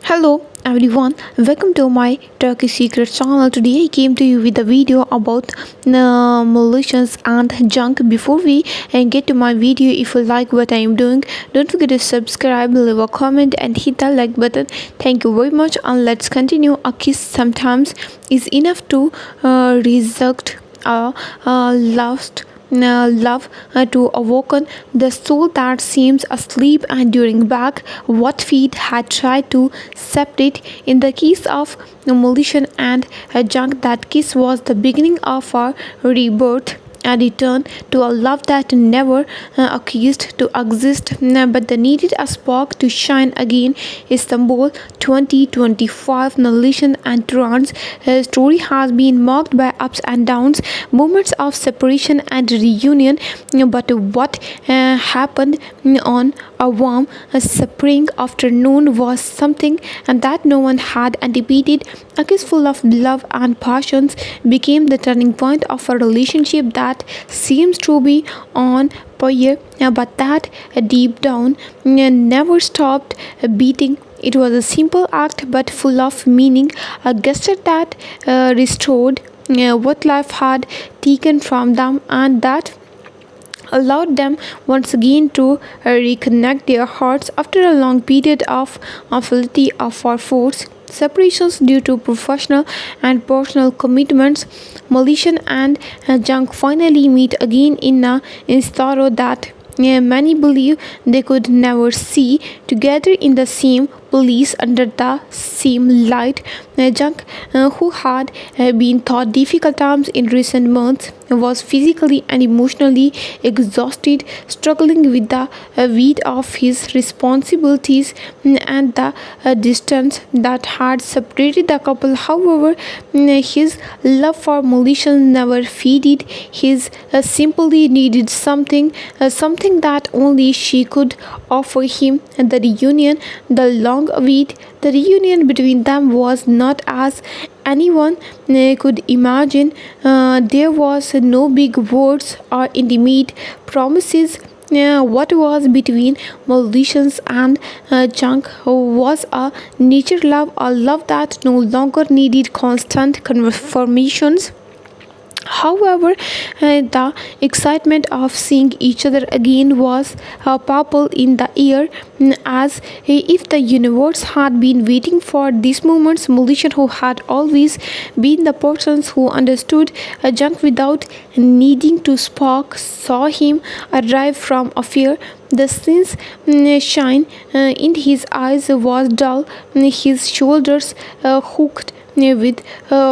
Hello everyone, welcome to my Turkish Secrets channel. Today I came to you with a video about malicious and junk. Before we get to my video, if you like what I am doing, don't forget to subscribe, leave a comment and hit the like button. Thank you very much and let's continue. A kiss sometimes is enough to resurrect a lost love to awaken the soul that seems asleep and during back what feet had tried to separate. In the case of demolition and junk, that kiss was the beginning of our rebirth, a return to a love that never accused to exist, but the needed a spark to shine again. Istanbul 2025 Nalishan and Turan's story has been marked by ups and downs, moments of separation and reunion. But what happened on a warm spring afternoon was something and that no one had anticipated. A kiss full of love and passions became the turning point of a relationship that seems to be on fire, but that deep down never stopped beating. It was a simple act but full of meaning, a gesture that restored what life had taken from them and that allowed them once again to reconnect their hearts after a long period of hostility or force separations due to professional and personal commitments. Malaysian and Junk finally meet again in sorrow that many believe they could never see together in the same place under the same light. Junk, who had been thought difficult times in recent months, was physically and emotionally exhausted, struggling with the weight of his responsibilities and the distance that had separated the couple. However, his love for Malaysia never faded. His simply needed something that only she could offer him. The reunion, the long await, the reunion between them was not as anyone could imagine. There was no big words or intimate promises. What was between Mauritians and Chunk was a nature love, a love that no longer needed constant confirmations. However, the excitement of seeing each other again was palpable in the air, as if the universe had been waiting for these moments. Malaysian, who had always been the persons who understood Junk without needing to spark, saw him arrive from afar. The sense shine in his eyes was dull, his shoulders hooked with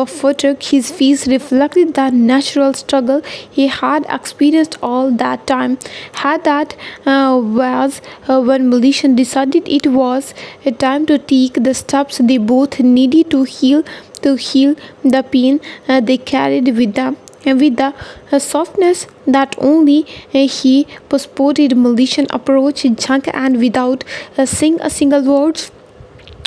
fatigue. His face reflected the natural struggle he had experienced all that time. Had that was when Malaysian decided it was a time to take the steps they both needed to heal the pain they carried with them. And with the softness that only he postponed, Malaysian approached Junk and without saying a single word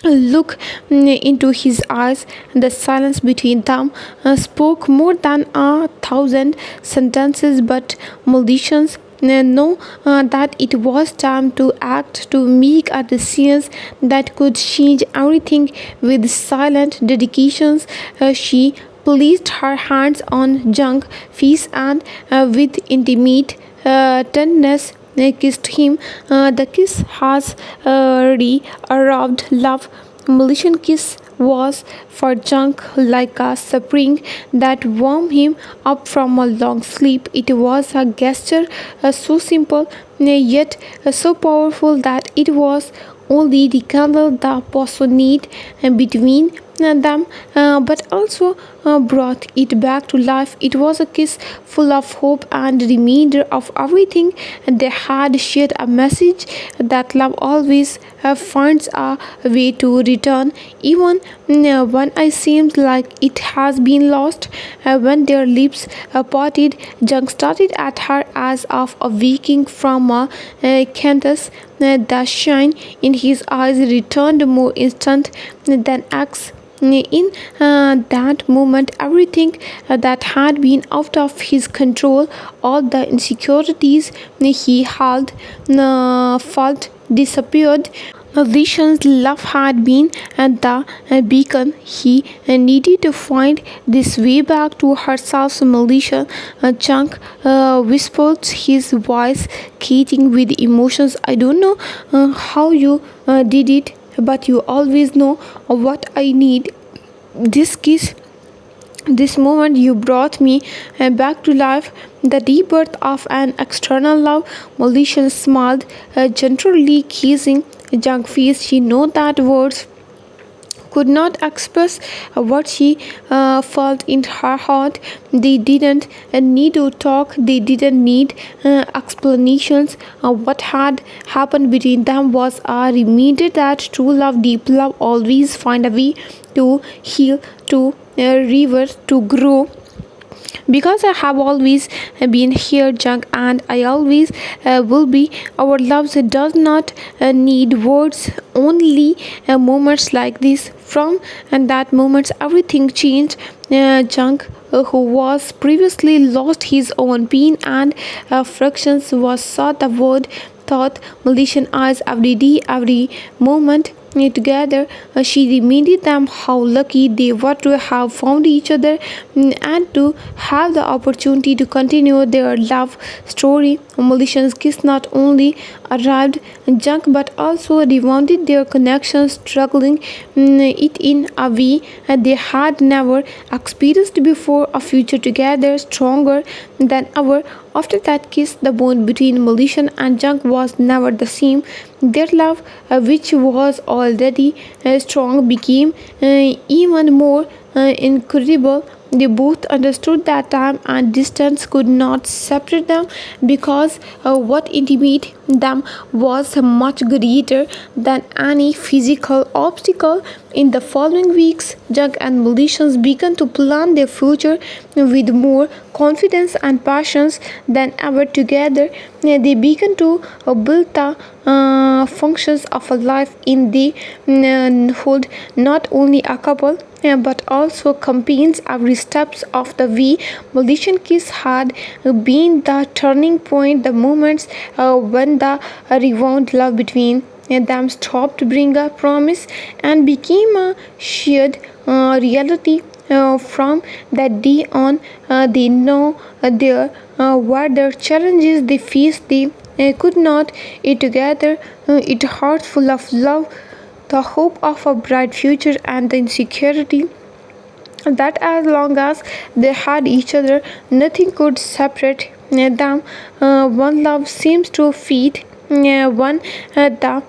look into his eyes. The silence between them spoke more than 1,000 sentences, but Malaysians know that it was time to act, to make a decision that could change everything. With silent dedications, she placed her hands on Jung's face and with intimate tenderness kissed him. The kiss has re-arrived love. Malaysian kiss was for Junk like a spring that warmed him up from a long sleep. It was a gesture so simple yet so powerful that it was only rekindled the passionate between them, but also brought it back to life. It was a kiss full of hope and reminder of everything they had shared, a message that love always finds a way to return, even when it seems like it has been lost. When their lips parted, Jung started at her as of awaking from a cantus. The shine in his eyes returned more instant than X. In that moment, everything that had been out of his control, all the insecurities he had felt disappeared. Vishan's love had been the beacon he needed to find this way back to herself. So Malaysia Chunk whispered, his voice catching with emotions. I don't know how you did it, but you always know what I need. This kiss, this moment you brought me back to life, the rebirth of an external love. Malaysian smiled, gently kissing Junk face. She know that words could not express what she felt in her heart. They didn't need to talk, they didn't need explanations. What had happened between them was a reminder that true love, deep love, always find a way to heal, to reverse, to grow. Because I have always been here, Junk, and I always will be. Our love does not need words, only moments like this. From and that moment, everything changed. Junk, who was previously lost his own pain and frictions, was saw the word thought Malaysian eyes every day, every moment together. She reminded them how lucky they were to have found each other, and to have the opportunity to continue their love story. Malaysian's kiss not only arrived junk but also rebounded their connection, struggling it in a way they had never experienced before. A future together, stronger than ever. After that kiss, the bond between Malaysian and Junk was never the same. Their love, which was already strong, became even more incredible. They both understood that time and distance could not separate them, because what intimate them was much greater than any physical obstacle. In the following weeks, Jug and Malaysians began to plan their future with more confidence and passions than ever together. They began to build the functions of a life in the hold, not only a couple but also companions every steps of the way. Malaysian kiss had been the turning point, the moments when the rewound love between them stopped being a promise and became a shared reality. From that day on, they know there were the challenges they faced. They could not eat together. It heart full of love, the hope of a bright future, and the insecurity that as long as they had each other, nothing could separate them. One love seems to feed one the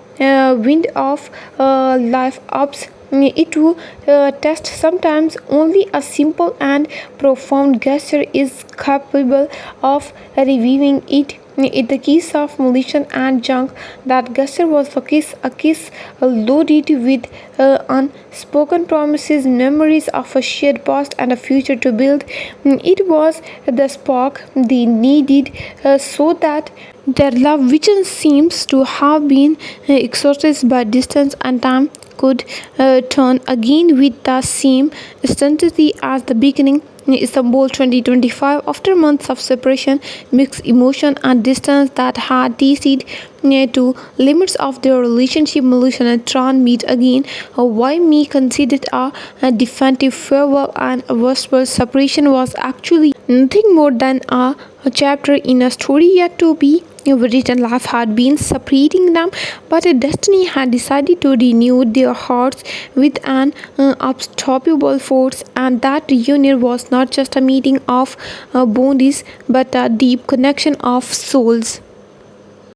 wind of life ups. It to test sometimes only a simple and profound gesture is capable of reviving it. In the case of Malaysian and Junk, that gesture was a kiss loaded with unspoken promises, memories of a shared past and a future to build. It was the spark they needed so that their love, which seems to have been exhausted by distance and time, could turn again with the same intensity as the beginning. Istanbul 2025, after months of separation, mixed emotion and distance that had tasted to limits of their relationship, Malaysian and Tran meet again. Why me considered a definitive farewell and a whisper separation was actually nothing more than a chapter in a story yet to be written. Life had been separating them, but destiny had decided to renew their hearts with an unstoppable force, and that reunion was not just a meeting of bodies but a deep connection of souls.